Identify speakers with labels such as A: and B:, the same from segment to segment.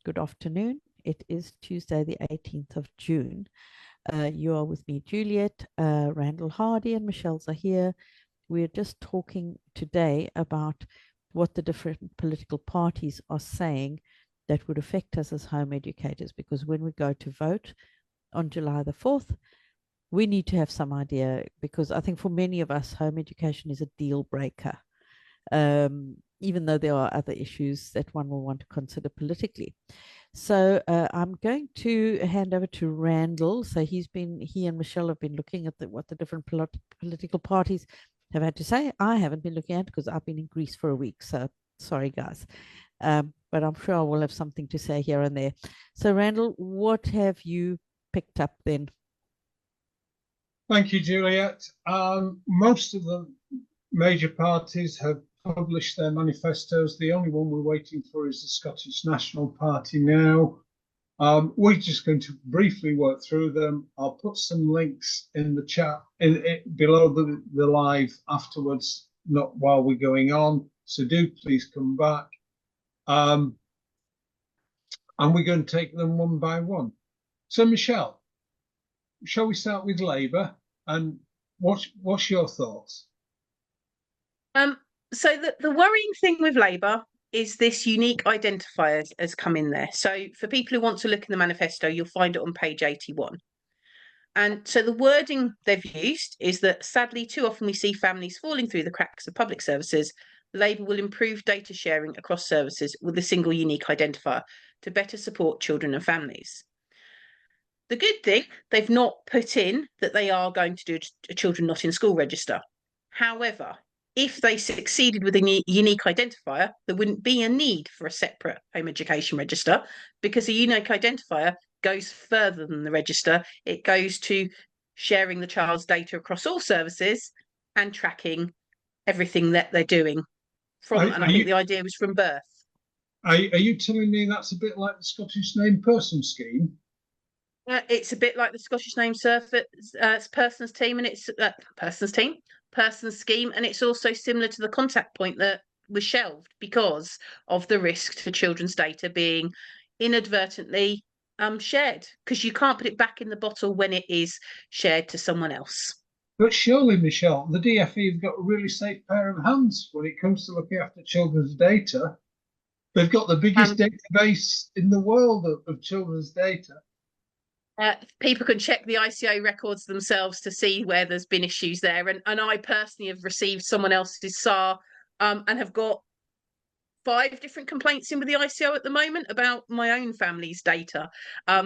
A: Good afternoon. It is Tuesday, the 18th of June. You are with me, Juliet. Randall Hardy and Michelle's are here. We're just talking today about what the different political parties are saying that would affect us as home educators, because when we go to vote on July the 4th, we need to have some idea, because I think for many of us, home education is a deal breaker, even though there are other issues that one will want to consider politically. So I'm going to hand over to Randall. So he and Michelle have been looking at what the different political parties have had to say. I haven't been looking at it because I've been in Greece for a week. So sorry, guys. But I'm sure I will have something to say here and there. So Randall, what have you picked up then?
B: Thank you, Juliet. Most of the major parties have published their manifestos. The only one we're waiting for is the Scottish National Party now. We're just going to briefly work through them. I'll put some links in the chat below the live afterwards, not while we're going on. So do please come back. And we're going to take them one by one. So Michelle, shall we start with Labour? And what's your thoughts?
C: So the worrying thing with Labour is this unique identifier has come in there. So for people who want to look in the manifesto, you'll find it on page 81. And so the wording they've used is that sadly, too often we see families falling through the cracks of public services. Labour will improve data sharing across services with a single unique identifier to better support children and families. The good thing, they've not put in that they are going to do a children not in school register. However, if they succeeded with a unique identifier, there wouldn't be a need for a separate home education register, because a unique identifier goes further than the register. It goes to sharing the child's data across all services and tracking everything that they're doing from, and I think the idea was from birth.
B: Are you telling me that's a bit like the Scottish Named Person Scheme?
C: It's a bit like the Scottish Named Persons Team, and it's Persons Scheme, and it's also similar to the contact point that was shelved because of the risk to children's data being inadvertently shared, because you can't put it back in the bottle when it is shared to someone else.
B: But surely, Michelle, the DfE have got a really safe pair of hands when it comes to looking after children's data. They've got the biggest database in the world of children's data.
C: People can check the ICO records themselves to see where there's been issues there. And I personally have received someone else's SAR and have got 5 different complaints in with the ICO at the moment about my own family's data.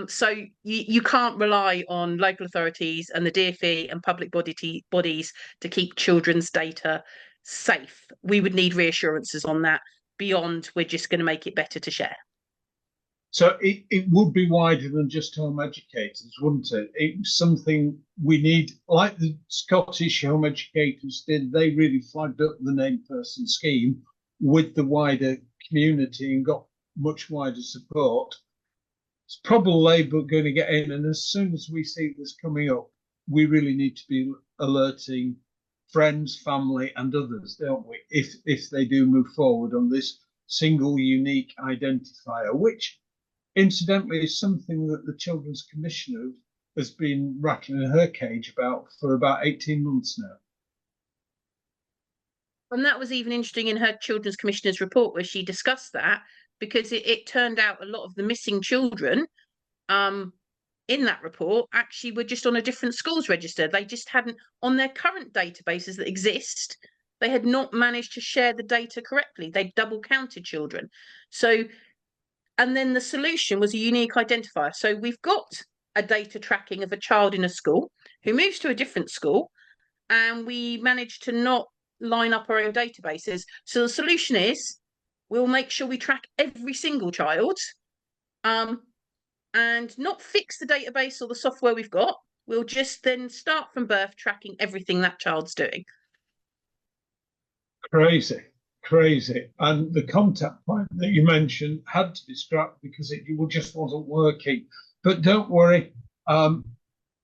C: So you can't rely on local authorities and the DfE and public bodies to keep children's data safe. We would need reassurances on that beyond we're just going to make it better to share.
B: So it would be wider than just home educators, wouldn't it? It's something we need, like the Scottish home educators did. They really flagged up the named person scheme with the wider community and got much wider support. It's probably Labour going to get in, and as soon as we see this coming up, we really need to be alerting friends, family, and others, don't we? If they do move forward on this single unique identifier, which incidentally is something that the Children's Commissioner has been rattling her cage about for about 18 months now.
C: And that was even interesting in her Children's Commissioner's report, where she discussed that, because it turned out a lot of the missing children in that report actually were just on a different schools register. They just hadn't, on their current databases that exist, they had not managed to share the data correctly. They double counted children. So, and then the solution was a unique identifier. So we've got a data tracking of a child in a school who moves to a different school, and we managed to not line up our own databases. So the solution is we'll make sure we track every single child and not fix the database or the software we've got. We'll just then start from birth tracking everything that child's doing.
B: Crazy. And the contact point that you mentioned had to be scrapped because it just wasn't working. But don't worry. A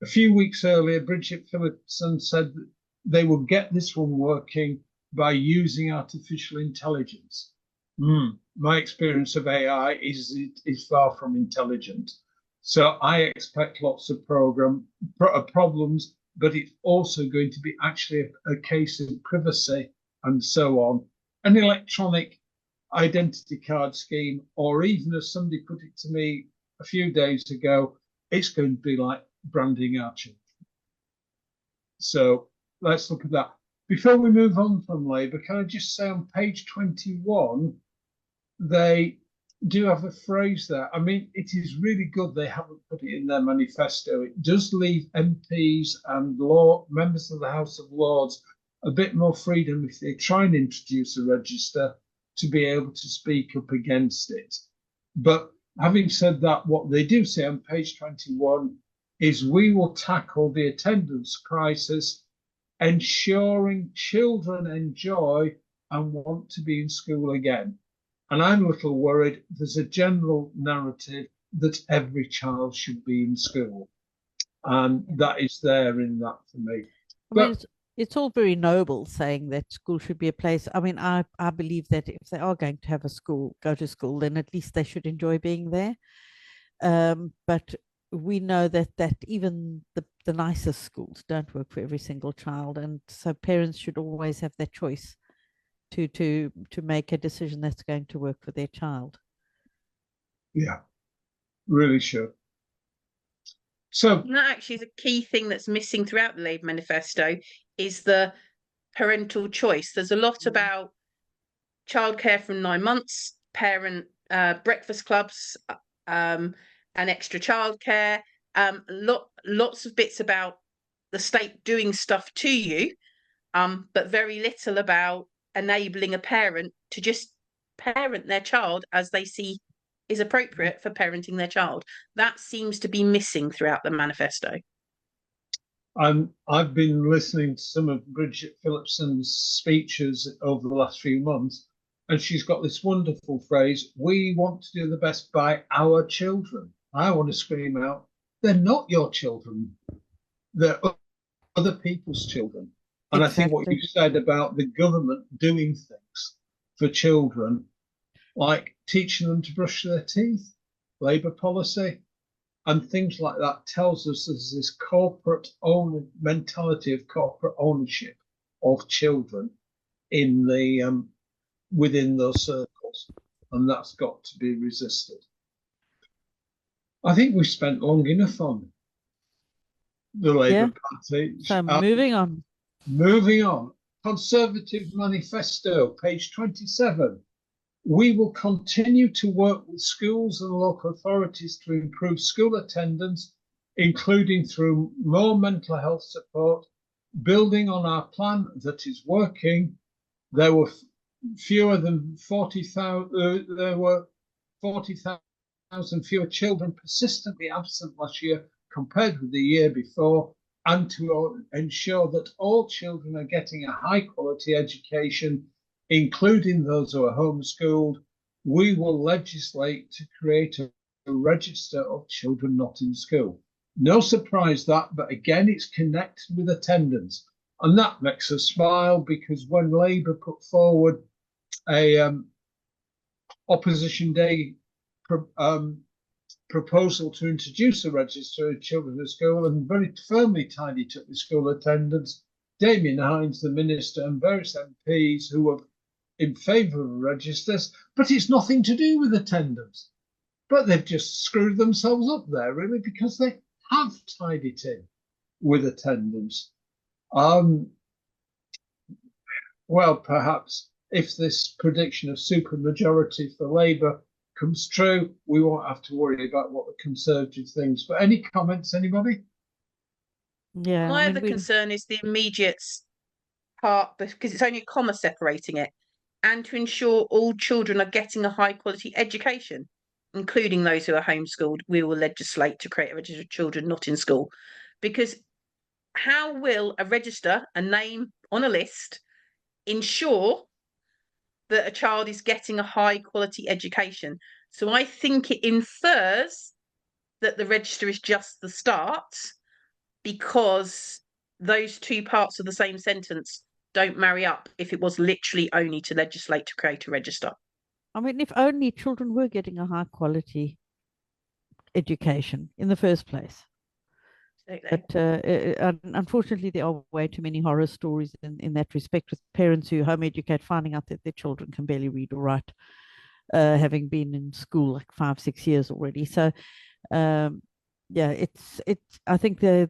B: few weeks earlier, Bridget Phillipson said that they will get this one working by using artificial intelligence. My experience of AI is it is far from intelligent. So I expect lots of problems, but it's also going to be actually a case of privacy and so on. An electronic identity card scheme, or even as somebody put it to me a few days ago, it's going to be like branding our children. So let's look at that. Before we move on from Labour, can I just say on page 21, they do have a phrase there. I mean, it is really good they haven't put it in their manifesto. It does leave MPs and members of the House of Lords a bit more freedom if they try and introduce a register to be able to speak up against it. But having said that, what they do say on page 21 is we will tackle the attendance crisis, ensuring children enjoy and want to be in school again. And I'm a little worried there's a general narrative that every child should be in school. And that is there in that for me.
A: I mean, it's all very noble saying that school should be a place. I mean, I believe that if they are going to have a school, go to school, then at least they should enjoy being there. But we know that even the nicest schools don't work for every single child. And so parents should always have that choice to make a decision that's going to work for their child.
B: Yeah, really should. So
C: that actually is a key thing that's missing throughout the Labour manifesto is the parental choice. There's a lot about childcare from 9 months, parent breakfast clubs, and extra childcare. Lots of bits about the state doing stuff to you, but very little about enabling a parent to just parent their child as they see is appropriate for parenting their child. That seems to be missing throughout the manifesto.
B: I've been listening to some of Bridget Phillipson's speeches over the last few months, and she's got this wonderful phrase, we want to do the best by our children. I want to scream out, they're not your children. They're other people's children. And exactly. I think what you said about the government doing things for children, like teaching them to brush their teeth, Labour policy, and things like that, tells us there's this mentality of corporate ownership of children in the within those circles, and that's got to be resisted. I think we've spent long enough on the Labour Party.
A: So moving on.
B: Moving on. Conservative Manifesto, page 27. We will continue to work with schools and local authorities to improve school attendance, including through more mental health support, building on our plan that is working. There were fewer than 40,000. There were 40,000 fewer children persistently absent last year compared with the year before, and to ensure that all children are getting a high quality education, including those who are homeschooled. We will legislate to create a register of children not in school. No surprise that, but again, it's connected with attendance. And that makes us smile, because when Labour put forward a opposition day proposal to introduce a register of children at school and very firmly tied it up with school attendance, Damien Hines, the Minister, and various MPs who were in favour of registers, but it's nothing to do with attendance. But they've just screwed themselves up there, really, because they have tied it in with attendance. Well, perhaps if this prediction of supermajority for Labour comes true, we won't have to worry about what the Conservative thinks. But any comments, anybody?
A: Yeah.
C: My other concern is the immediate part, because it's only a comma separating it, and to ensure all children are getting a high quality education, including those who are homeschooled. We will legislate to create a register of children not in school. Because how will a register, a name on a list, ensure that a child is getting a high quality education? So I think it infers that the register is just the start, because those two parts of the same sentence don't marry up if it was literally only to legislate to create a register.
A: I mean, if only children were getting a high quality education in the first place.
C: Absolutely.
A: But unfortunately, there are way too many horror stories in that respect, with parents who home educate finding out that their children can barely read or write, having been in school like 5-6 years already. So, yeah, it's. I think they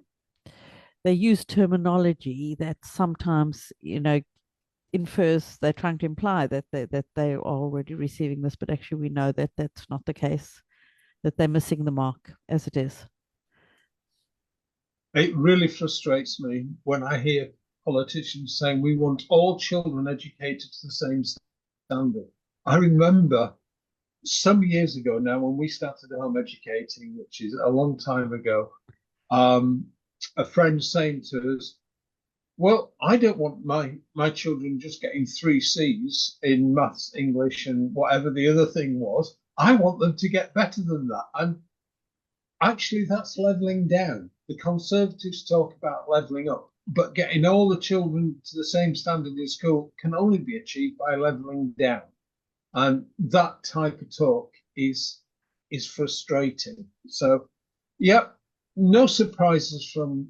A: use terminology that sometimes, infers, they're trying to imply that they are already receiving this, but actually we know that that's not the case, that they're missing the mark as it is.
B: It really frustrates me when I hear politicians saying we want all children educated to the same standard. I remember some years ago now when we started home educating, which is a long time ago, a friend saying to us, well, I don't want my children just getting 3 C's in maths, English, and whatever the other thing was. I want them to get better than that. And actually, that's levelling down. The Conservatives talk about levelling up, but getting all the children to the same standard in school can only be achieved by levelling down. And that type of talk is frustrating. So, yeah, no surprises from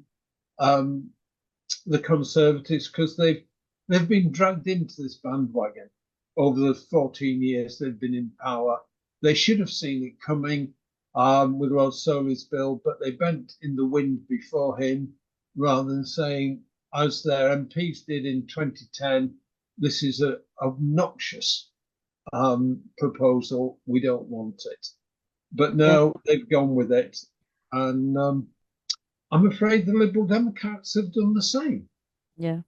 B: the Conservatives, because they've been dragged into this bandwagon over the 14 years they've been in power. They should have seen it coming with Rod Soley's bill, but they bent in the wind before him rather than saying, as their MPs did in 2010, this is an obnoxious proposal. We don't want it. But no, they've gone with it. And I'm afraid the Liberal Democrats have done the same.
A: Yeah.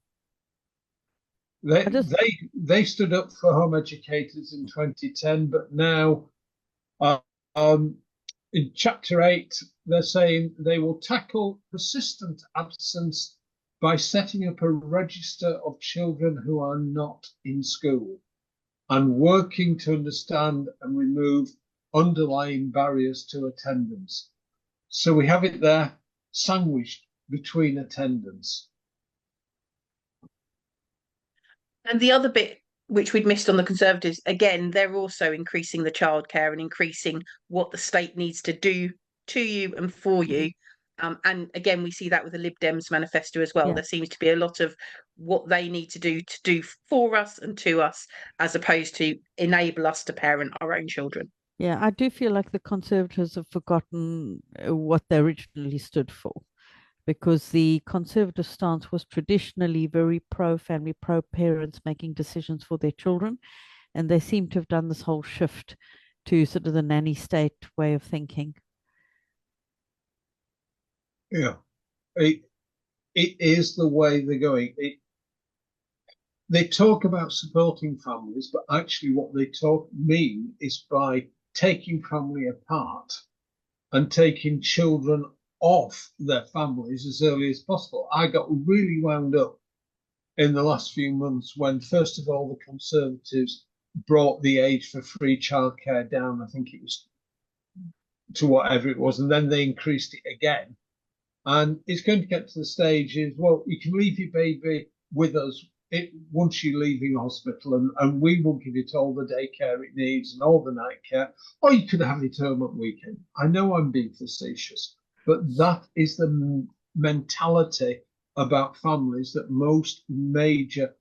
B: They stood up for home educators in 2010, but now in Chapter 8, they're saying they will tackle persistent absence by setting up a register of children who are not in school and working to understand and remove underlying barriers to attendance. So we have it there, sandwiched between attendance.
C: And the other bit which we'd missed on the Conservatives, again, they're also increasing the childcare and increasing what the state needs to do to you and for you. And again, we see that with the Lib Dems manifesto as well.
A: Yeah.
C: There seems to be a lot of what they need to do for us and to us, as opposed to enable us to parent our own children.
A: Yeah, I do feel like the Conservatives have forgotten what they originally stood for, because the Conservative stance was traditionally very pro-family, pro-parents making decisions for their children. And they seem to have done this whole shift to sort of the nanny state way of thinking.
B: Yeah, it is the way they're going. They talk about supporting families, but actually what they mean is by taking family apart and taking children off their families as early as possible. I got really wound up in the last few months when, first of all, the Conservatives brought the age for free childcare down. I think it was to whatever it was, and then they increased it again. And it's going to get to the stage is, well, you can leave your baby with us once you're leaving hospital, and we will give it all the daycare it needs and all the night care, or you could have it home at weekend. I know I'm being facetious, but that is the mentality about families that most major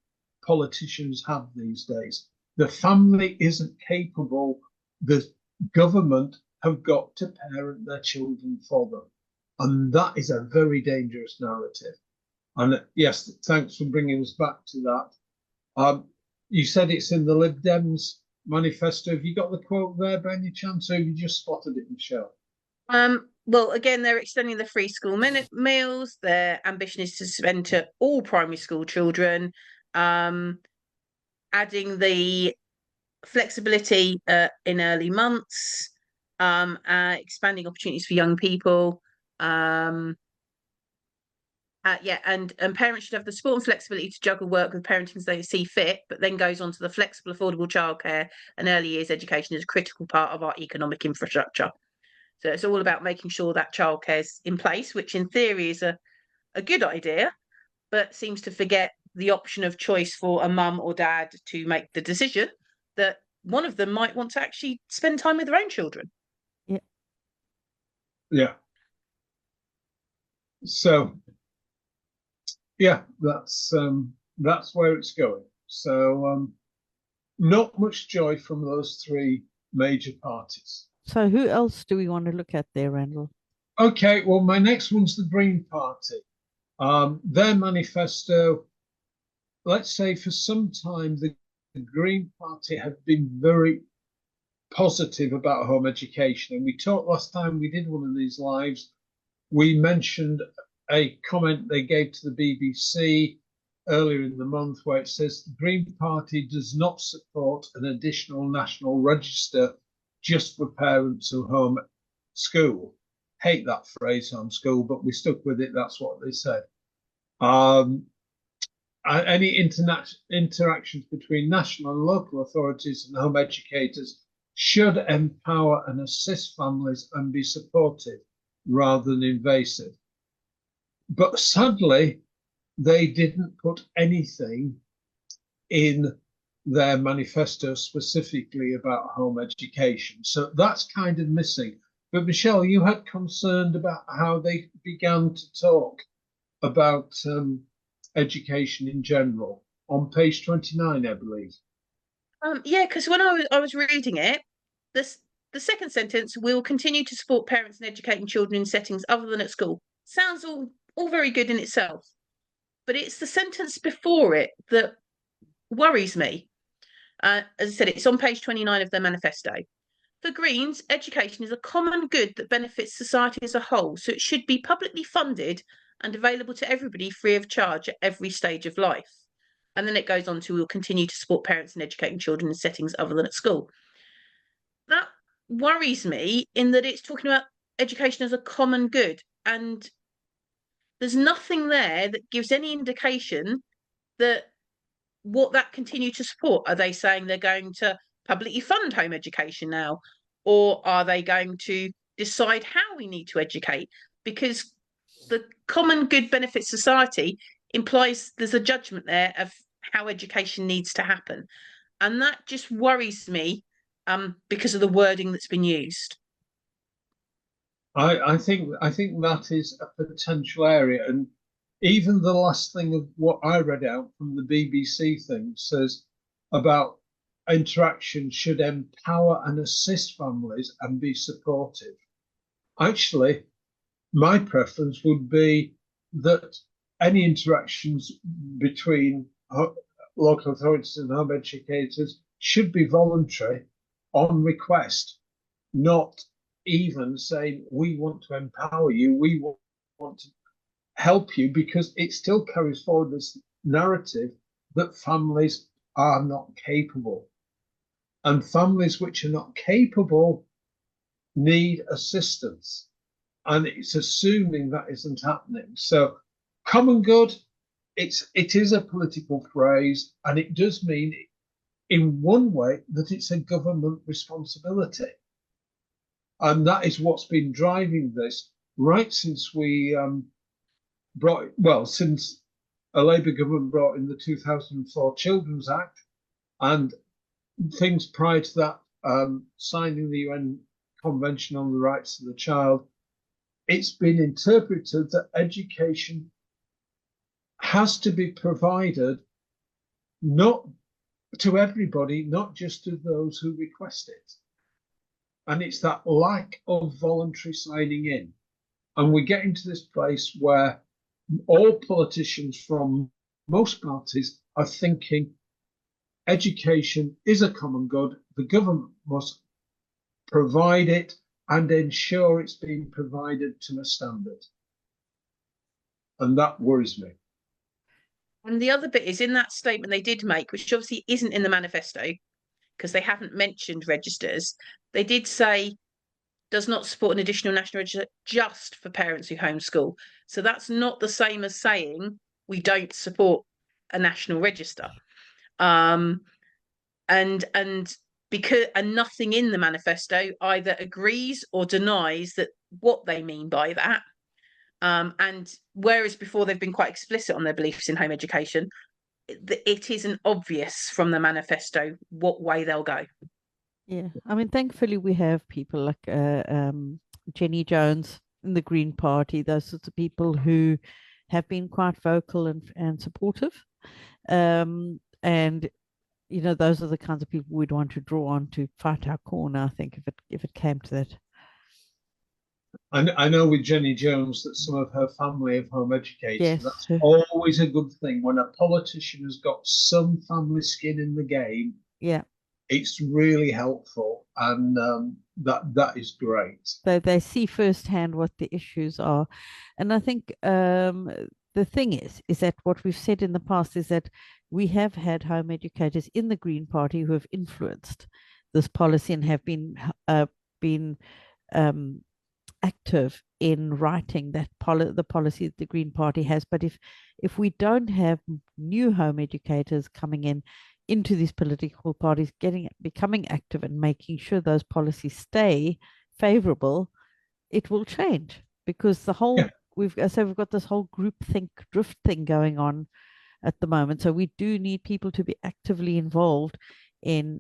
B: politicians have these days. The family isn't capable. The government have got to parent their children for them. And that is a very dangerous narrative. And yes, thanks for bringing us back to that. You said it's in the Lib Dems manifesto. Have you got the quote there by any chance, or have you just spotted it, Michelle?
C: Well, again, they're extending the free school meals. Their ambition is to spend to all primary school children, adding the flexibility in early months, expanding opportunities for young people. And parents should have the support and flexibility to juggle work with parenting as they see fit, but then goes on to the flexible, affordable childcare and early years education is a critical part of our economic infrastructure. So it's all about making sure that childcare is in place, which in theory is a good idea, but seems to forget the option of choice for a mum or dad to make the decision that one of them might want to actually spend time with their own children.
B: Yeah. So, yeah, that's where it's going. So, not much joy from those three major parties.
A: So who else do we want to look at there, Randall?
B: Okay, well, my next one's the Green Party. Their manifesto, let's say for some time, the Green Party have been very positive about home education. And we talked last time we did one of these lives. We mentioned a comment they gave to the BBC earlier in the month where it says the Green Party does not support an additional national register just for parents who home school. Hate that phrase, homeschool, but we stuck with it. That's what they said. Any interactions between national and local authorities and home educators should empower and assist families and be supportive rather than invasive. But sadly, they didn't put anything in their manifesto specifically about home education. So that's kind of missing. But Michelle, you had concerned about how they began to talk about education in general on page 29, I believe.
C: Yeah, because when I was reading it, the second sentence, we'll continue to support parents in educating children in settings other than at school. Sounds all very good in itself. But it's the sentence before it that worries me. As I said, it's on page 29 of their manifesto. For Greens, education is a common good that benefits society as a whole, so it should be publicly funded and available to everybody free of charge at every stage of life. And then it goes on to, we'll continue to support parents in educating children in settings other than at school. That worries me in that it's talking about education as a common good. And there's nothing there that gives any indication that what that continue to support. Are they saying they're going to publicly fund home education now? Or are they going to decide how we need to educate? Because the common good benefit society implies there's a judgment there of how education needs to happen. And that just worries me because of the wording that's been used.
B: I think that is a potential area. And even the last thing of what I read out from the BBC thing says about interaction should empower and assist families and be supportive. Actually, my preference would be that any interactions between local authorities and home educators should be voluntary on request, not even saying we want to empower you, we want to help you, because it still carries forward this narrative that families are not capable. And families which are not capable need assistance. And it's assuming that isn't happening. So common good, it is a political phrase, and it does mean in one way that it's a government responsibility. And that is what's been driving this right since we since a Labour government brought in the 2004 Children's Act, and things prior to that, signing the UN Convention on the Rights of the Child. It's been interpreted that education has to be provided not to everybody, not just to those who request it. And it's that lack of voluntary signing in. And we're getting to this place where all politicians from most parties are thinking education is a common good. The government must provide it and ensure it's being provided to a standard. And that worries me.
C: And the other bit is in that statement they did make, which obviously isn't in the manifesto because they haven't mentioned registers. They did say does not support an additional national register just for parents who homeschool. So that's not the same as saying we don't support a national register. And because nothing in the manifesto either agrees or denies that what they mean by that. And whereas before they've been quite explicit on their beliefs in home education, it isn't obvious from the manifesto what way they'll go.
A: Yeah, I mean, thankfully we have people like Jenny Jones in the Green Party, those sorts of people who have been quite vocal and supportive. And you know, those are the kinds of people we'd want to draw on to fight our corner, I think, if it came to that.
B: I know with Jenny Jones that some of her family have home educators.
A: Yes,
B: That's always a good thing when a politician has got some family skin in the game.
A: yeah.
B: It's really helpful, and that is great.
A: They see firsthand what the issues are. And I think the thing is that what we've said in the past is that we have had home educators in the Green Party who have influenced this policy and have been um, active in writing the policy that the Green Party has. But if we don't have new home educators coming into these political parties, becoming active and making sure those policies stay favorable, it will change because
B: Yeah.
A: we've got this whole group think drift thing going on at the moment. So we do need people to be actively involved in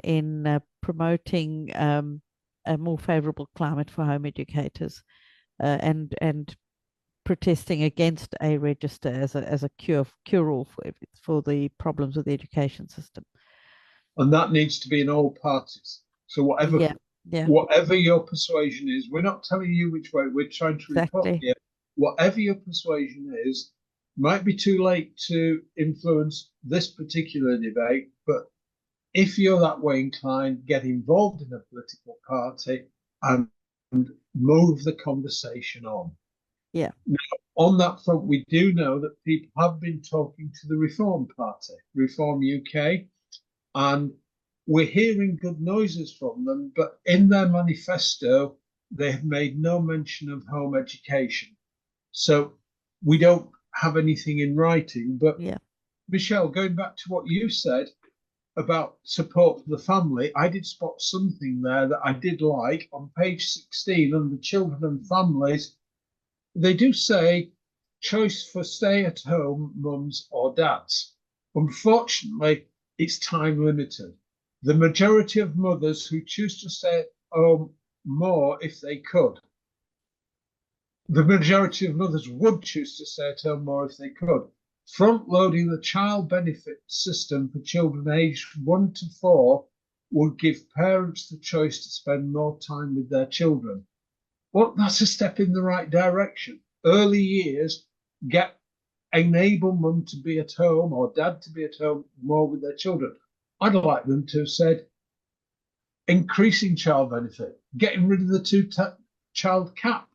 A: promoting a more favorable climate for home educators, and protesting against a register as a cure all for the problems with the education system.
B: And that needs to be in all parties. So
A: Yeah, yeah,
B: whatever your persuasion is, we're not telling you which way. We're trying to report
A: exactly.
B: here. Whatever your persuasion is, might be too late to influence this particular debate, but if you're that way inclined, get involved in a political party and move the conversation on.
A: Yeah.
B: Now, on that front, we do know that people have been talking to the Reform Party, Reform UK, and we're hearing good noises from them, but in their manifesto, they have made no mention of home education. So we don't have anything in writing. But
A: Yeah.
B: Michelle, going back to what you said about support for the family, I did spot something there that I did like on page 16 under children and families. They do say choice for stay-at-home mums or dads. Unfortunately, it's time limited. The majority of mothers who choose to stay at home more if they could. The majority of mothers would choose to stay at home more if they could. Front loading the child benefit system for children aged 1 to 4 would give parents the choice to spend more time with their children. Well, that's a step in the right direction. Early years enable mum to be at home or dad to be at home more with their children. I'd like them to have said increasing child benefit, getting rid of the two-child cap,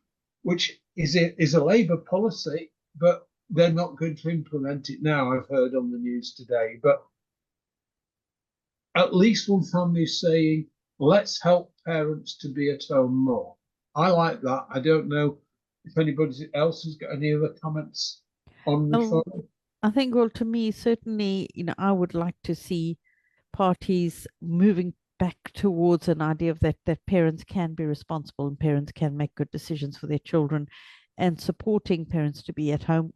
B: which is a Labour policy, but they're not going to implement it now, I've heard on the news today. But at least one family is saying, let's help parents to be at home more. I like that. I don't know if anybody else has got any other comments on reform.
A: I think, well, to me, certainly, I would like to see parties moving back towards an idea of that parents can be responsible and parents can make good decisions for their children, and supporting parents to be at home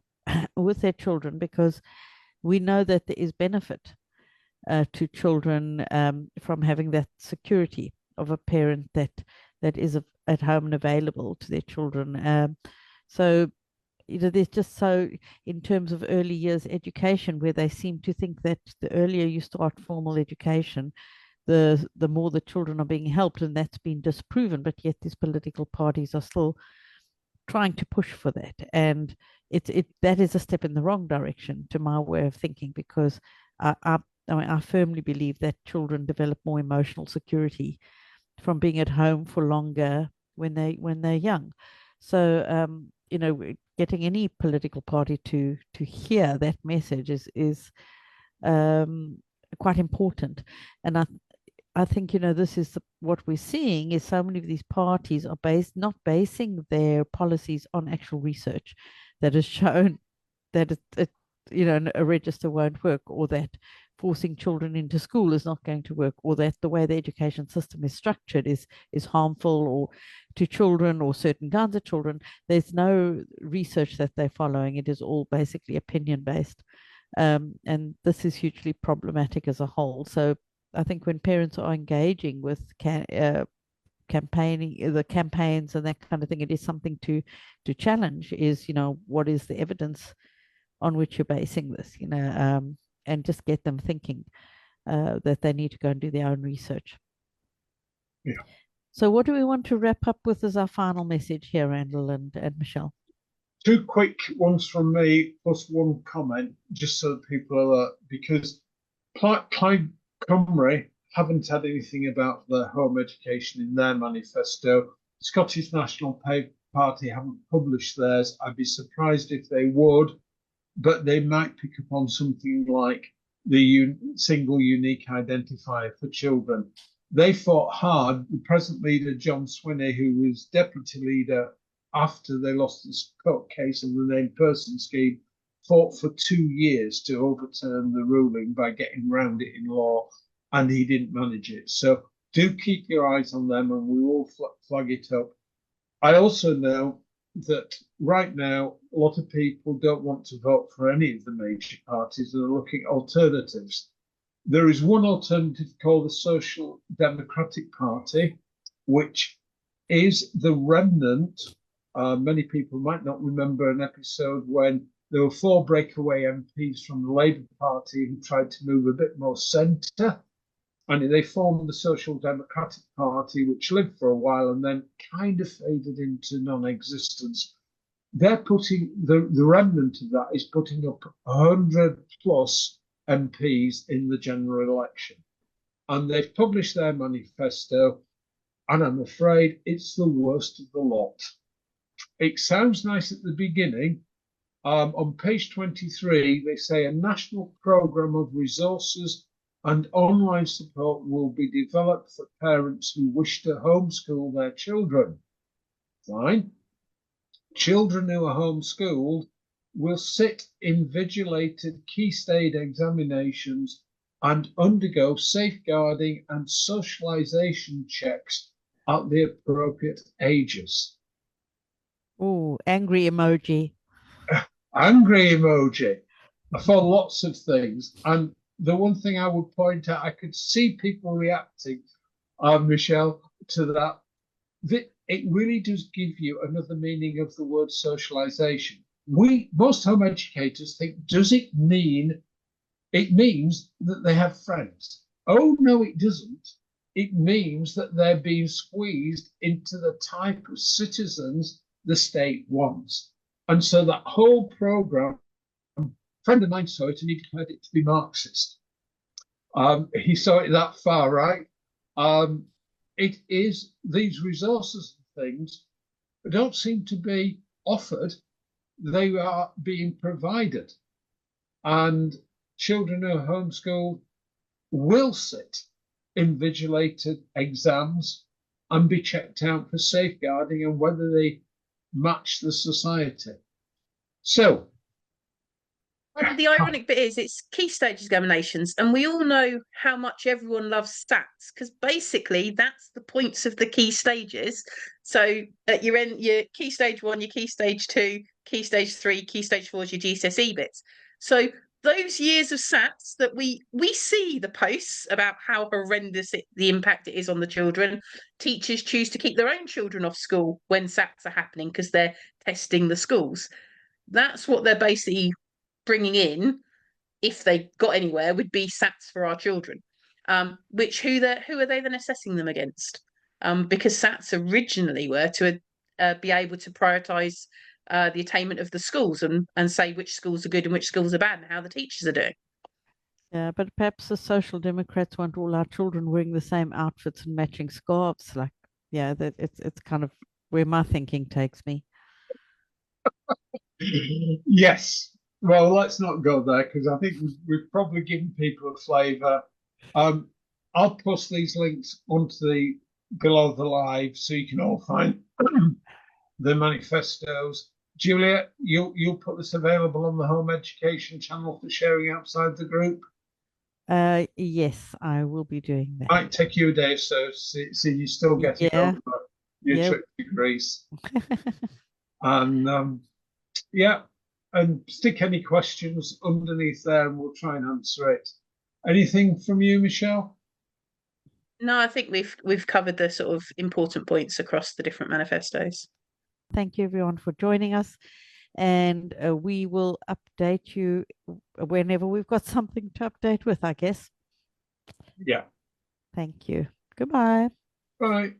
A: with their children, because we know that there is benefit to children from having that security of a parent that is at home and available to their children. So there's just so, in terms of early years education, where they seem to think that the earlier you start formal education, the more the children are being helped, and that's been disproven. But yet these political parties are still trying to push for that, and that is a step in the wrong direction to my way of thinking, because I firmly believe that children develop more emotional security from being at home for longer when they're young. So getting any political party to hear that message is quite important. And I think this is what we're seeing is so many of these parties are not basing their policies on actual research that has shown that a register won't work, or that forcing children into school is not going to work, or that the way the education system is structured is harmful or to children or certain kinds of children. There's no research that they're following. It is all basically opinion based, and this is hugely problematic as a whole. So I think when parents are engaging with campaigning, the campaigns and that kind of thing, it is something to challenge. Is, what is the evidence on which you're basing this? And just get them thinking that they need to go and do their own research.
B: Yeah.
A: So, what do we want to wrap up with as our final message here, Randall and Michelle?
B: 2 quick ones from me, plus 1 comment, just so that people are alert, because Plaid Cymru haven't had anything about their home education in their manifesto. Scottish National Party haven't published theirs. I'd be surprised if they would, but they might pick up on something like the single unique identifier for children. They fought hard. The present leader, John Swinney, who was deputy leader after they lost this court case of the named person scheme, fought for 2 years to overturn the ruling by getting round it in law, and he didn't manage it. So do keep your eyes on them, and we will flag it up. I also know that right now, a lot of people don't want to vote for any of the major parties and are looking at alternatives. There is one alternative called the Social Democratic Party, which is the remnant. Many people might not remember an episode when there were 4 breakaway MPs from the Labour Party who tried to move a bit more centre, and they formed the Social Democratic Party, which lived for a while and then kind of faded into non-existence. They're putting, the remnant of that is putting up 100 plus MPs in the general election. And they've published their manifesto, and I'm afraid it's the worst of the lot. It sounds nice at the beginning. On page 23, they say a national programme of resources and online support will be developed for parents who wish to homeschool their children. Fine. Children who are homeschooled will sit invigilated key stage examinations and undergo safeguarding and socialisation checks at the appropriate ages.
A: Oh, angry emoji.
B: Angry emoji for lots of things. And the one thing I would point out, I could see people reacting, Michelle, to that. It really does give you another meaning of the word socialization. Most home educators think, does it mean, it means that they have friends? Oh, no, it doesn't. It means that they're being squeezed into the type of citizens the state wants. And so that whole program, a friend of mine saw it and he declared it to be Marxist. He saw it that far, right? It is these resources and things don't seem to be offered. They are being provided. And children who are homeschooled will sit invigilated exams and be checked out for safeguarding and whether they match the society. So
C: the ironic bit is it's key stage examinations, and we all know how much everyone loves stats, because basically that's the points of the key stages. So at your end, your key stage 1, your key stage 2, key stage 3, key stage 4 is your GCSE bits. So those years of SATs that we see the posts about how horrendous the impact it is on the children. Teachers choose to keep their own children off school when SATs are happening because they're testing the schools. That's what they're basically bringing in, if they got anywhere, would be SATs for our children. Which who are they then assessing them against? Because SATs originally were to be able to prioritise the attainment of the schools and say which schools are good and which schools are bad and how the teachers are doing.
A: Yeah, but perhaps the Social Democrats want all our children wearing the same outfits and matching scarves. Like, yeah, that it's kind of where my thinking takes me.
B: Yes. Well, let's not go there because I think we've probably given people a flavour. I'll post these links onto the below the live so you can all find the manifestos. Julia, you'll put this available on the home education channel for sharing outside the group?
A: Yes, I will be doing that.
B: Might take you a day or so you still get it over your trip to Greece. And yeah, and stick any questions underneath there and we'll try and answer it. Anything from you, Michelle?
C: No, I think we've covered the sort of important points across the different manifestos.
A: Thank you everyone for joining us, and we will update you whenever we've got something to update with, I guess.
B: Yeah.
A: Thank you. Goodbye.
B: Right.